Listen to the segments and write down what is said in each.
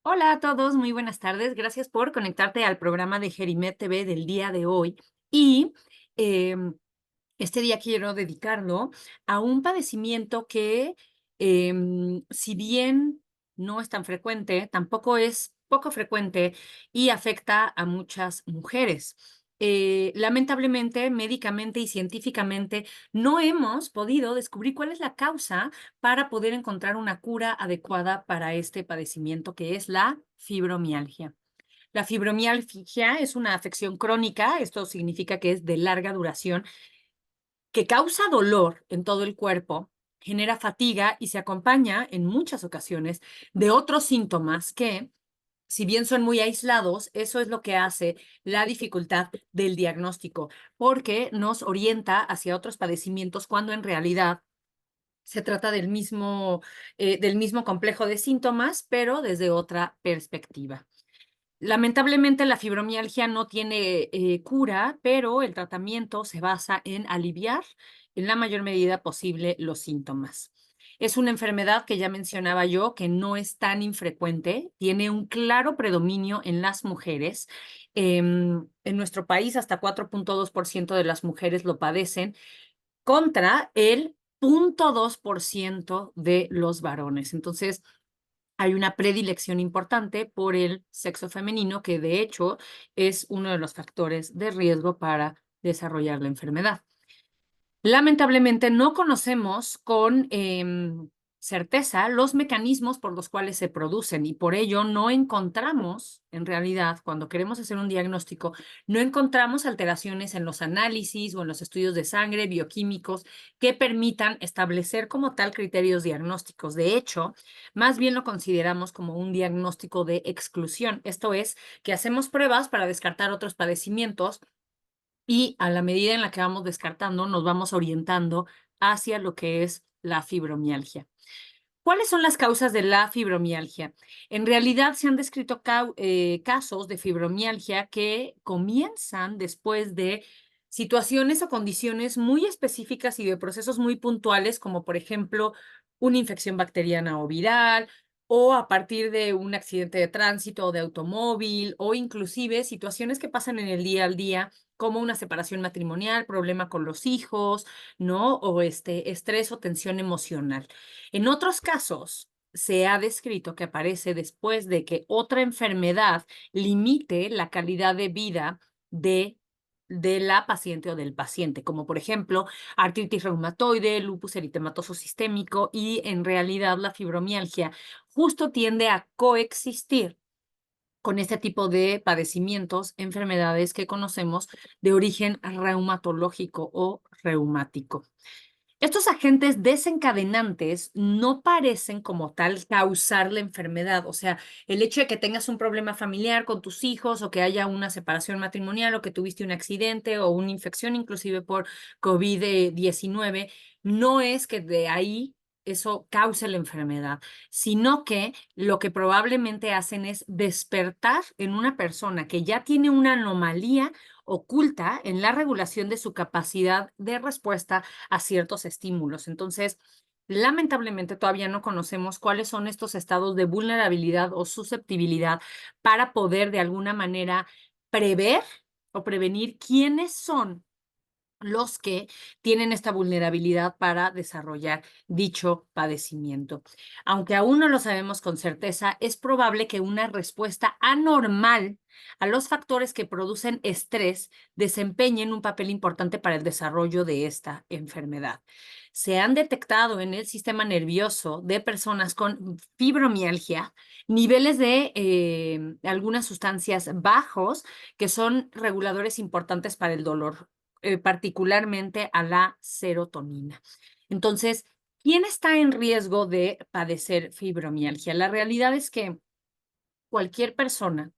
Hola a todos, muy buenas tardes. Gracias por conectarte al programa de Gerimed TV del día de hoy. Y em, este día quiero dedicarlo a un padecimiento que, si bien no es tan frecuente, tampoco es poco frecuente y afecta a muchas mujeres. Lamentablemente, médicamente y científicamente, no hemos podido descubrir cuál es la causa para poder encontrar una cura adecuada para este padecimiento que es la fibromialgia. La fibromialgia es una afección crónica, esto significa que es de larga duración, que causa dolor en todo el cuerpo, genera fatiga y se acompaña en muchas ocasiones de otros síntomas que, si bien son muy aislados, eso es lo que hace la dificultad del diagnóstico, porque nos orienta hacia otros padecimientos cuando en realidad se trata del mismo complejo de síntomas, pero desde otra perspectiva. Lamentablemente, la fibromialgia no tiene cura, pero el tratamiento se basa en aliviar en la mayor medida posible los síntomas. Es una enfermedad que ya mencionaba yo, que no es tan infrecuente, tiene un claro predominio en las mujeres. En nuestro país, hasta 4,2% de las mujeres lo padecen, contra el 0,2% de los varones. Entonces, hay una predilección importante por el sexo femenino, que de hecho es uno de los factores de riesgo para desarrollar la enfermedad. Lamentablemente no conocemos con certeza los mecanismos por los cuales se producen y por ello no encontramos, en realidad, cuando queremos hacer un diagnóstico, no encontramos alteraciones en los análisis o en los estudios de sangre, bioquímicos, que permitan establecer como tal criterios diagnósticos. De hecho, más bien lo consideramos como un diagnóstico de exclusión. Esto es, que hacemos pruebas para descartar otros padecimientos y a la medida en la que vamos descartando, nos vamos orientando hacia lo que es la fibromialgia. ¿Cuáles son las causas de la fibromialgia? En realidad se han descrito casos de fibromialgia que comienzan después de situaciones o condiciones muy específicas y de procesos muy puntuales, como por ejemplo una infección bacteriana o viral, o a partir de un accidente de tránsito o de automóvil, o inclusive situaciones que pasan en el día al día, como una separación matrimonial, problema con los hijos, ¿no? O estrés o tensión emocional. En otros casos, se ha descrito que aparece después de que otra enfermedad limite la calidad de vida de, de la paciente o del paciente, como por ejemplo artritis reumatoide, lupus eritematoso sistémico, y en realidad la fibromialgia justo tiende a coexistir con este tipo de padecimientos, enfermedades que conocemos de origen reumatológico o reumático. Estos agentes desencadenantes no parecen como tal causar la enfermedad. O sea, el hecho de que tengas un problema familiar con tus hijos o que haya una separación matrimonial o que tuviste un accidente o una infección inclusive por COVID-19, no es que de ahí eso cause la enfermedad, sino que lo que probablemente hacen es despertar en una persona que ya tiene una anomalía oculta en la regulación de su capacidad de respuesta a ciertos estímulos. Entonces, lamentablemente todavía no conocemos cuáles son estos estados de vulnerabilidad o susceptibilidad para poder de alguna manera prever o prevenir quiénes son los que tienen esta vulnerabilidad para desarrollar dicho padecimiento. Aunque aún no lo sabemos con certeza, es probable que una respuesta anormal a los factores que producen estrés desempeñen un papel importante para el desarrollo de esta enfermedad. Se han detectado en el sistema nervioso de personas con fibromialgia niveles de algunas sustancias bajos que son reguladores importantes para el dolor, particularmente a la serotonina. Entonces, ¿quién está en riesgo de padecer fibromialgia? La realidad es que cualquier persona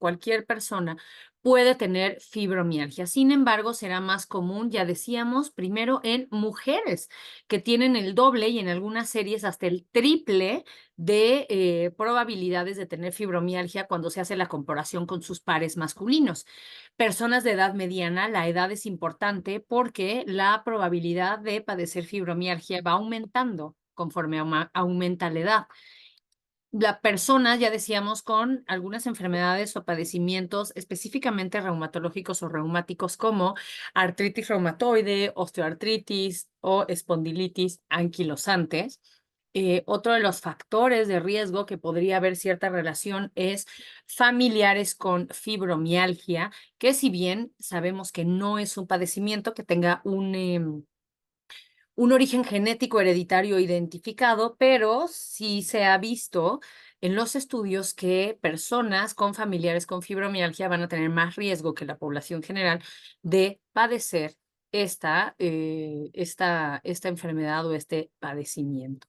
puede tener fibromialgia. Sin embargo, será más común, ya decíamos, primero en mujeres que tienen el doble y en algunas series hasta el triple de probabilidades de tener fibromialgia cuando se hace la comparación con sus pares masculinos. Personas de edad mediana, la edad es importante porque la probabilidad de padecer fibromialgia va aumentando conforme aumenta la edad. la persona, ya decíamos, con algunas enfermedades o padecimientos específicamente reumatológicos o reumáticos como artritis reumatoide, osteoartritis o espondilitis anquilosantes. Otro de los factores de riesgo que podría haber cierta relación es familiares con fibromialgia, que si bien sabemos que no es un padecimiento que tenga un origen genético hereditario identificado, pero sí se ha visto en los estudios que personas con familiares con fibromialgia van a tener más riesgo que la población general de padecer esta enfermedad o este padecimiento.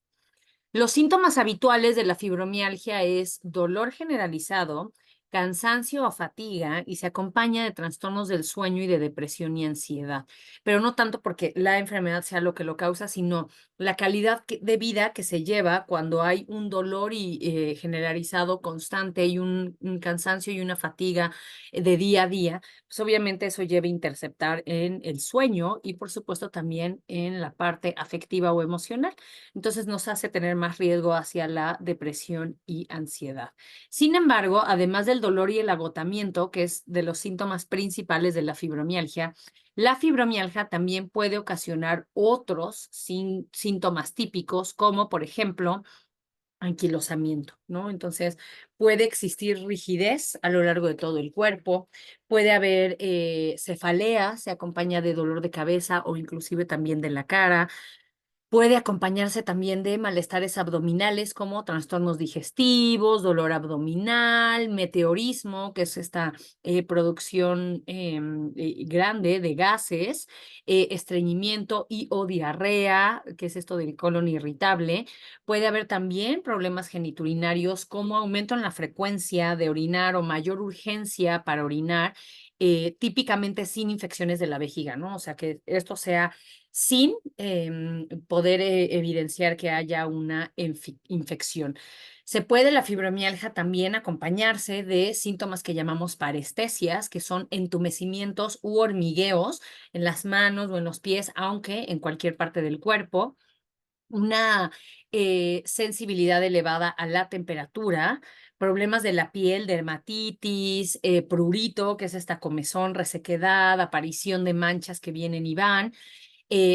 Los síntomas habituales de la fibromialgia es dolor generalizado, cansancio o fatiga y se acompaña de trastornos del sueño y de depresión y ansiedad, pero no tanto porque la enfermedad sea lo que lo causa, sino la calidad de vida que se lleva cuando hay un dolor generalizado constante y un cansancio y una fatiga de día a día, pues obviamente eso lleva a interceptar en el sueño y por supuesto también en la parte afectiva o emocional. Entonces nos hace tener más riesgo hacia la depresión y ansiedad. Sin embargo, además del dolor y el agotamiento, que es de los síntomas principales de la fibromialgia también puede ocasionar otros síntomas típicos, como por ejemplo anquilosamiento, ¿no? Entonces, puede existir rigidez a lo largo de todo el cuerpo, puede haber cefalea, se acompaña de dolor de cabeza o inclusive también de la cara. Puede acompañarse también de malestares abdominales como trastornos digestivos, dolor abdominal, meteorismo, que es esta producción grande de gases, estreñimiento y o diarrea, que es esto del colon irritable. Puede haber también problemas geniturinarios como aumento en la frecuencia de orinar o mayor urgencia para orinar, típicamente sin infecciones de la vejiga, ¿no? O sea, que esto sea sin poder evidenciar que haya una infección. Se puede la fibromialgia también acompañarse de síntomas que llamamos parestesias, que son entumecimientos u hormigueos en las manos o en los pies, aunque en cualquier parte del cuerpo. Una sensibilidad elevada a la temperatura, problemas de la piel, dermatitis, prurito, que es esta comezón, resequedad, aparición de manchas que vienen y van.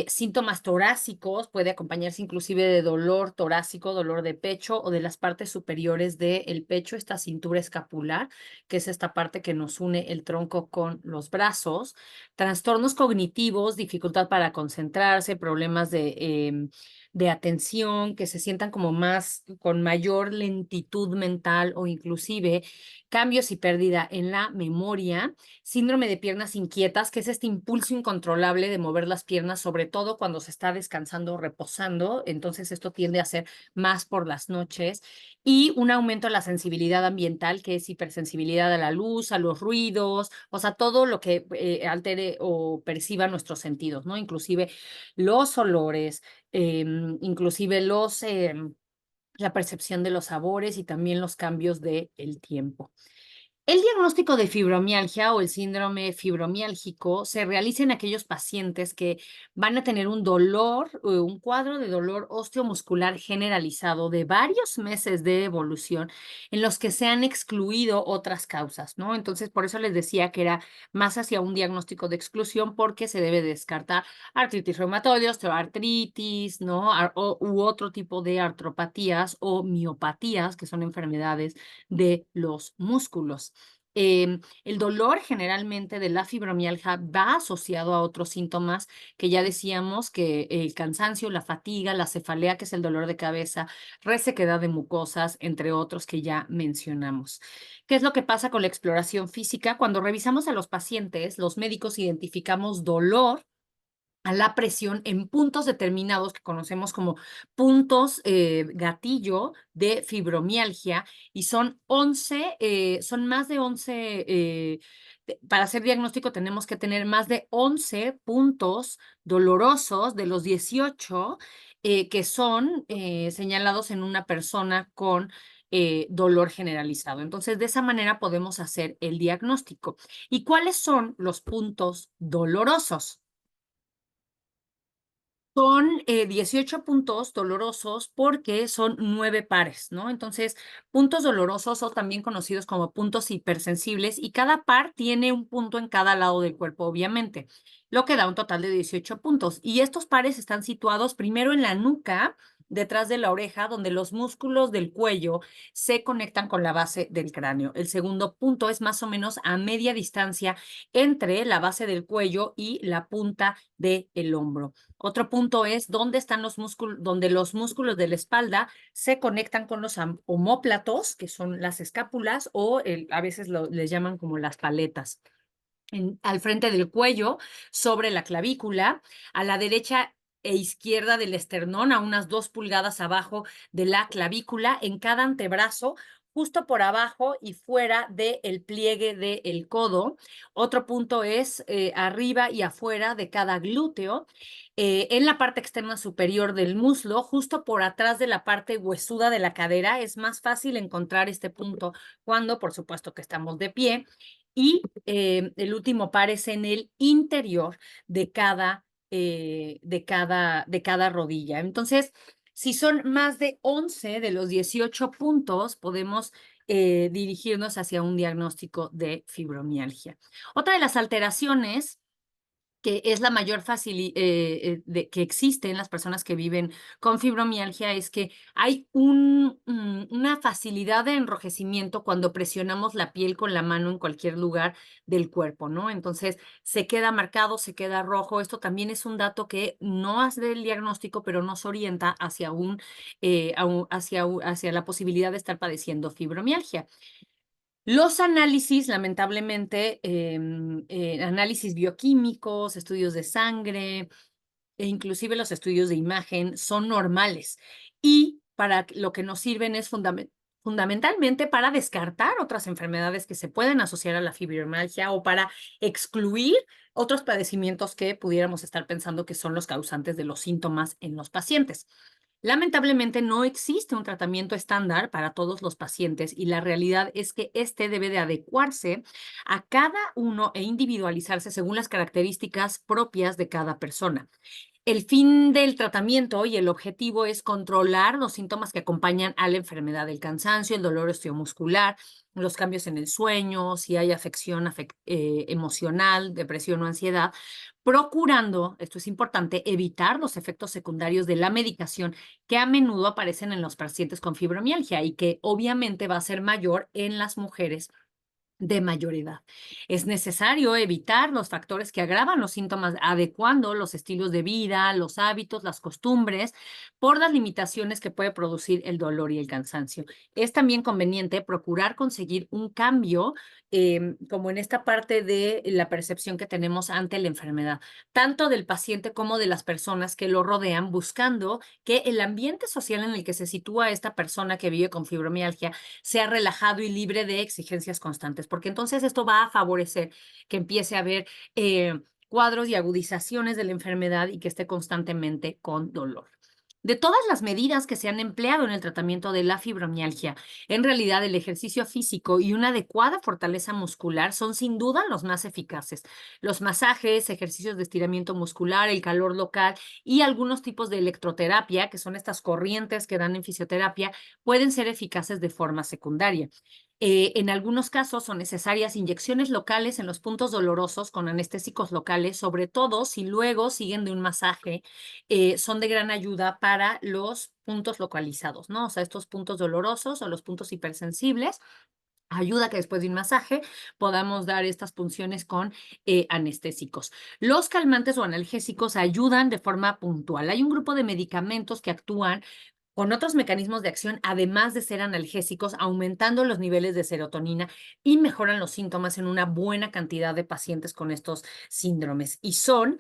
Síntomas torácicos, puede acompañarse inclusive de dolor torácico, dolor de pecho o de las partes superiores del pecho, esta cintura escapular, que es esta parte que nos une el tronco con los brazos. Trastornos cognitivos, dificultad para concentrarse, problemas de atención, que se sientan como más, con mayor lentitud mental o inclusive cambios y pérdida en la memoria. Síndrome de piernas inquietas, que es este impulso incontrolable de mover las piernas, sobre todo cuando se está descansando o reposando. Entonces, esto tiende a ser más por las noches. Y un aumento de la sensibilidad ambiental, que es hipersensibilidad a la luz, a los ruidos, o sea, todo lo que altere o perciba nuestros sentidos, ¿no? Inclusive los olores, inclusive la percepción de los sabores y también los cambios del tiempo. El diagnóstico de fibromialgia o el síndrome fibromiálgico se realiza en aquellos pacientes que van a tener un dolor, un cuadro de dolor osteomuscular generalizado de varios meses de evolución en los que se han excluido otras causas, ¿no? Entonces, por eso les decía que era más hacia un diagnóstico de exclusión porque se debe descartar artritis reumatoide, osteoartritis, ¿no? U otro tipo de artropatías o miopatías, que son enfermedades de los músculos. El dolor generalmente de la fibromialgia va asociado a otros síntomas que ya decíamos, que el cansancio, la fatiga, la cefalea, que es el dolor de cabeza, resequedad de mucosas, entre otros que ya mencionamos. ¿Qué es lo que pasa con la exploración física? Cuando revisamos a los pacientes, los médicos identificamos dolor a la presión en puntos determinados que conocemos como puntos gatillo de fibromialgia y son 11, son más de 11, para hacer diagnóstico tenemos que tener más de 11 puntos dolorosos de los 18 que son señalados en una persona con dolor generalizado. Entonces, de esa manera podemos hacer el diagnóstico. ¿Y cuáles son los puntos dolorosos? Son 18 puntos dolorosos porque son 9 pares, ¿no? Entonces, puntos dolorosos son también conocidos como puntos hipersensibles y cada par tiene un punto en cada lado del cuerpo, obviamente, lo que da un total de 18 puntos. Y estos pares están situados primero en la nuca, detrás de la oreja, donde los músculos del cuello se conectan con la base del cráneo. El segundo punto es más o menos a media distancia entre la base del cuello y la punta del hombro. Otro punto es dónde están los músculos, donde los músculos de la espalda se conectan con los omóplatos, que son las escápulas, o a veces les llaman como las paletas. Al frente del cuello, sobre la clavícula, a la derecha e izquierda del esternón, a unas 2 pulgadas abajo de la clavícula, en cada antebrazo, justo por abajo y fuera del pliegue del codo. Otro punto es arriba y afuera de cada glúteo, en la parte externa superior del muslo, justo por atrás de la parte huesuda de la cadera. Es más fácil encontrar este punto cuando, por supuesto, que estamos de pie. Y el último par es en el interior de cada rodilla. Entonces, si son más de 11 de los 18 puntos, podemos dirigirnos hacia un diagnóstico de fibromialgia. Otra de las alteraciones que es la mayor que existe en las personas que viven con fibromialgia, es que hay una facilidad de enrojecimiento cuando presionamos la piel con la mano en cualquier lugar del cuerpo, ¿no? Entonces, se queda marcado, se queda rojo. Esto también es un dato que no hace el diagnóstico, pero nos orienta hacia la posibilidad de estar padeciendo fibromialgia. Los análisis, lamentablemente, análisis bioquímicos, estudios de sangre e inclusive los estudios de imagen son normales y para lo que nos sirven es fundamentalmente para descartar otras enfermedades que se pueden asociar a la fibromialgia o para excluir otros padecimientos que pudiéramos estar pensando que son los causantes de los síntomas en los pacientes. Lamentablemente no existe un tratamiento estándar para todos los pacientes y la realidad es que este debe de adecuarse a cada uno e individualizarse según las características propias de cada persona. El fin del tratamiento y el objetivo es controlar los síntomas que acompañan a la enfermedad del cansancio, el dolor osteomuscular, los cambios en el sueño, si hay afección emocional, depresión o ansiedad, procurando, esto es importante, evitar los efectos secundarios de la medicación que a menudo aparecen en los pacientes con fibromialgia y que obviamente va a ser mayor en las mujeres de mayor edad. Es necesario evitar los factores que agravan los síntomas, adecuando los estilos de vida, los hábitos, las costumbres, por las limitaciones que puede producir el dolor y el cansancio. Es también conveniente procurar conseguir un cambio, como en esta parte de la percepción que tenemos ante la enfermedad, tanto del paciente como de las personas que lo rodean, buscando que el ambiente social en el que se sitúa esta persona que vive con fibromialgia sea relajado y libre de exigencias constantes, porque entonces esto va a favorecer que empiece a haber cuadros y agudizaciones de la enfermedad y que esté constantemente con dolor. De todas las medidas que se han empleado en el tratamiento de la fibromialgia, en realidad el ejercicio físico y una adecuada fortaleza muscular son sin duda los más eficaces. Los masajes, ejercicios de estiramiento muscular, el calor local y algunos tipos de electroterapia, que son estas corrientes que dan en fisioterapia, pueden ser eficaces de forma secundaria. En algunos casos son necesarias inyecciones locales en los puntos dolorosos con anestésicos locales, sobre todo si luego siguen de un masaje. Son de gran ayuda para los puntos localizados, ¿no? O sea, estos puntos dolorosos o los puntos hipersensibles. Ayuda que después de un masaje podamos dar estas punciones con anestésicos. Los calmantes o analgésicos ayudan de forma puntual. Hay un grupo de medicamentos que actúan con otros mecanismos de acción, además de ser analgésicos, aumentando los niveles de serotonina y mejoran los síntomas en una buena cantidad de pacientes con estos síndromes. Y son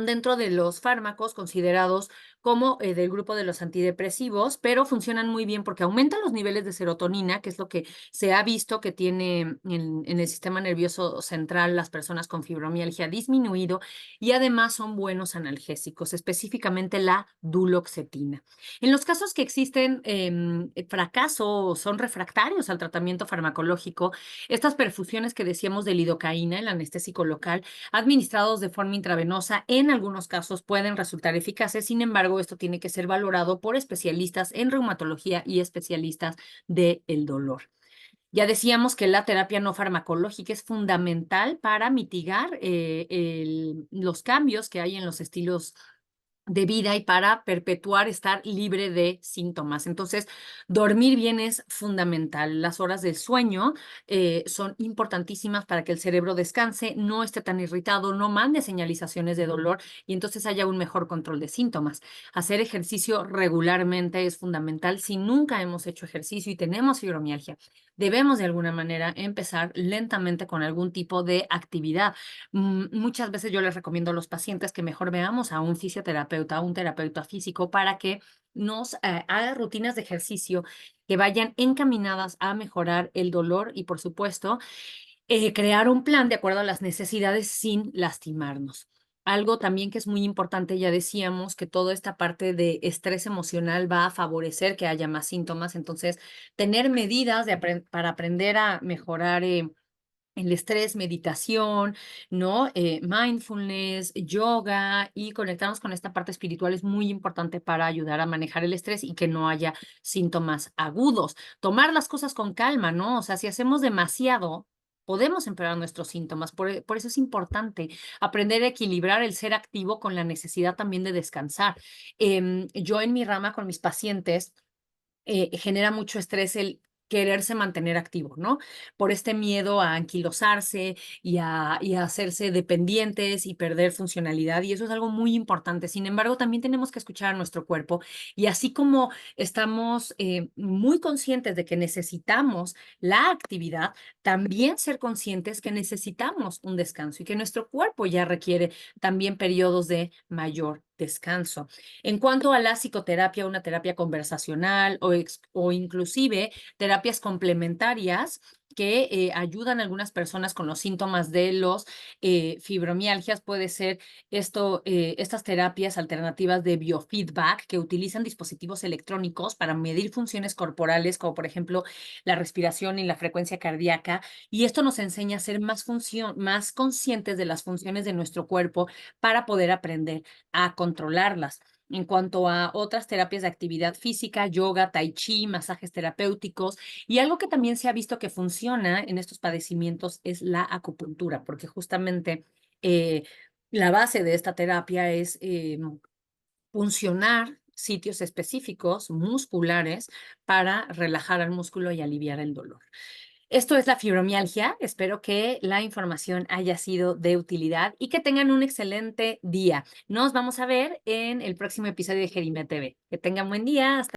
dentro de los fármacos considerados como del grupo de los antidepresivos, pero funcionan muy bien porque aumentan los niveles de serotonina, que es lo que se ha visto que tiene en el sistema nervioso central las personas con fibromialgia disminuido, y además son buenos analgésicos, específicamente la duloxetina. En los casos que existen fracaso o son refractarios al tratamiento farmacológico, estas perfusiones que decíamos de lidocaína, el anestésico local, administrados de forma intravenosa, en algunos casos pueden resultar eficaces. Sin embargo, esto tiene que ser valorado por especialistas en reumatología y especialistas del dolor. Ya decíamos que la terapia no farmacológica es fundamental para mitigar los cambios que hay en los estilos de vida y para perpetuar estar libre de síntomas. Entonces, dormir bien es fundamental. Las horas del sueño son importantísimas para que el cerebro descanse, no esté tan irritado, no mande señalizaciones de dolor y entonces haya un mejor control de síntomas. Hacer ejercicio regularmente es fundamental. Si nunca hemos hecho ejercicio y tenemos fibromialgia, debemos de alguna manera empezar lentamente con algún tipo de actividad. Muchas veces yo les recomiendo a los pacientes que mejor veamos a un fisioterapeuta, a un terapeuta físico, para que nos haga rutinas de ejercicio que vayan encaminadas a mejorar el dolor y, por supuesto, crear un plan de acuerdo a las necesidades sin lastimarnos. Algo también que es muy importante, ya decíamos que toda esta parte de estrés emocional va a favorecer que haya más síntomas, entonces tener medidas para aprender a mejorar el estrés, meditación, ¿no? Mindfulness, yoga y conectarnos con esta parte espiritual es muy importante para ayudar a manejar el estrés y que no haya síntomas agudos. Tomar las cosas con calma, ¿no? O sea, si hacemos demasiado, podemos empeorar nuestros síntomas. Por eso es importante aprender a equilibrar el ser activo con la necesidad también de descansar. Yo en mi rama con mis pacientes, genera mucho estrés el quererse mantener activo, ¿no? Por este miedo a anquilosarse y a hacerse dependientes y perder funcionalidad, y eso es algo muy importante. Sin embargo, también tenemos que escuchar a nuestro cuerpo, y así como estamos muy conscientes de que necesitamos la actividad, también ser conscientes que necesitamos un descanso y que nuestro cuerpo ya requiere también periodos de mayor descanso. En cuanto a la psicoterapia, una terapia conversacional o inclusive terapias complementarias que ayudan a algunas personas con los síntomas de los fibromialgias, puede ser estas terapias alternativas de biofeedback que utilizan dispositivos electrónicos para medir funciones corporales, como por ejemplo la respiración y la frecuencia cardíaca, y esto nos enseña a ser más conscientes de las funciones de nuestro cuerpo para poder aprender a controlarlas. En cuanto a otras terapias de actividad física, yoga, tai chi, masajes terapéuticos, y algo que también se ha visto que funciona en estos padecimientos es la acupuntura, porque justamente eh, la base de esta terapia es funcionar sitios específicos musculares para relajar al músculo y aliviar el dolor. Esto es la fibromialgia. Espero que la información haya sido de utilidad y que tengan un excelente día. Nos vamos a ver en el próximo episodio de Jerime TV. Que tengan buen día. Hasta